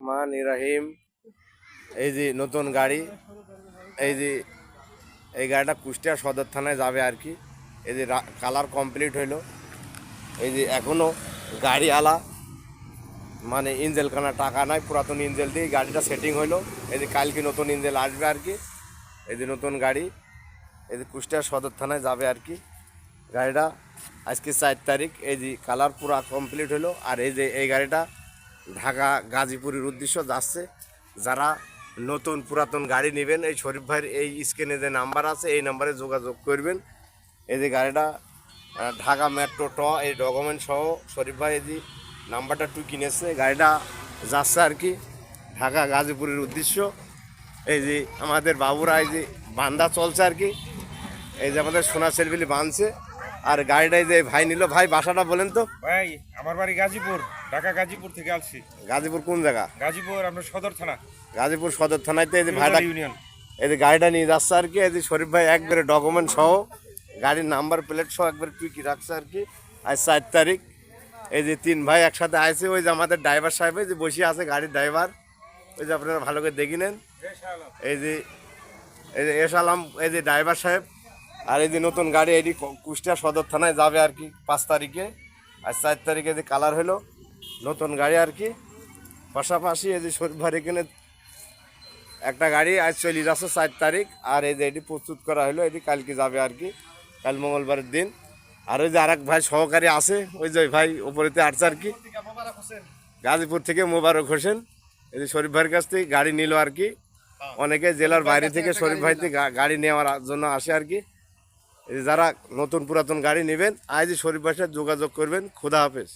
বিসমিল্লাহির রহমানির রহিম। এই যে নতুন গাড়ি, এই যে এই গাড়িটা কুষ্টিয়া সদর থানায় যাবে আর কি। এই যে কালার কমপ্লিট হইলো, এই যে এখনো গাড়ি আলা মানে ইঞ্জেল কানা টাকা নাই, পুরাতন ইঞ্জেল দিয়ে গাড়িটা সেটিং হইলো। এই যে কালকে নতুন ইঞ্জেল আসবে আর কি। এই যে নতুন গাড়ি, এই যে কুষ্টিয়া সদর থানায় যাবে আর কি গাড়িটা। আজকে 4 তারিখ। এই যে কালার পুরা কমপ্লিট হলো। আর এই যে এই গাড়িটা ঢাকা গাজীপুরের উদ্দেশ্য যাচ্ছে। যারা নতুন পুরাতন গাড়ি নেবেন, এই শরীফ ভাইয়ের এই স্ক্রিনে যে নাম্বার আছে এই নাম্বারে যোগাযোগ করবেন। এই যে গাড়িটা ঢাকা মেট্রো এই ডকুমেন্ট সহ শরীফ ভাই এই যে নাম্বারটা কিনেছে। গাড়িটা যাচ্ছে আর কি ঢাকা গাজীপুরের উদ্দেশ্য। এই যে আমাদের বাবুরা এই যে বান্ধা চলছে আর কি। এই যে আমাদের সোনা সেলবিলি বাঁধছে। আর গাড়িটাই যে ভাই নিল, ভাই বাসাটা বলেন তো। ভাই আমার বাড়ি গাজীপুর, ঢাকা গাজীপুর থেকে আসছি। গাজীপুর কোন জায়গা? গাজীপুর আপনার সদর থানা, গাজীপুর সদর থানাতে এই যে ভাইটা ইউনিয়ন। এই যে গাড়িটা নিয়ে যাচ্ছে আর কি। এই যে শরীফ ভাই একবারে ডকুমেন্ট সহ গাড়ির নাম্বার প্লেট সহ একবারে টুকি রাখছে আর কি। আজ 4 তারিখ। এই যে 3 ভাই একসাথে আসছে। ওই যে আমাদের ড্রাইভার সাহেব যে বসে আছে, গাড়ির ড্রাইভার, ওই যে আপনারা ভালো করে দেখে নেন। এই যে এসালাম, এই যে ড্রাইভার সাহেব। আর এই যে নতুন গাড়ি এটি কুষ্টিয়া সদর থানায় যাবে আর কি 5 তারিখে। আর 4 তারিখে যে কালার হলো নতুন গাড়ি আর কি। পাশাপাশি এই যে শরীফ ভাই এখানে একটা গাড়ি আজ চলে যাচ্ছে 4 তারিখ। আর এই যে এটি প্রস্তুত করা হলো, এটি কালকে যাবে আর কি, কাল মঙ্গলবারের দিন। আর ওই যে আর এক ভাই সহকারী আছে, ওই যে ভাই ওপরেতে আসছে আর কি, গাজীপুর থেকে মোবারক হোসেন। এই যে শরীফ ভাইয়ের কাছ থেকে গাড়ি নিল আর কি। অনেকে জেলার বাইরে থেকে শরীফ ভাই থেকে গাড়ি নেওয়ার জন্য আসে আর কি। এই যারা নতুন পুরাতন গাড়ি নেবেন আজ শরীফ ভাইয়ের সাথে যোগাযোগ করবেন। খোদা হাফেজ।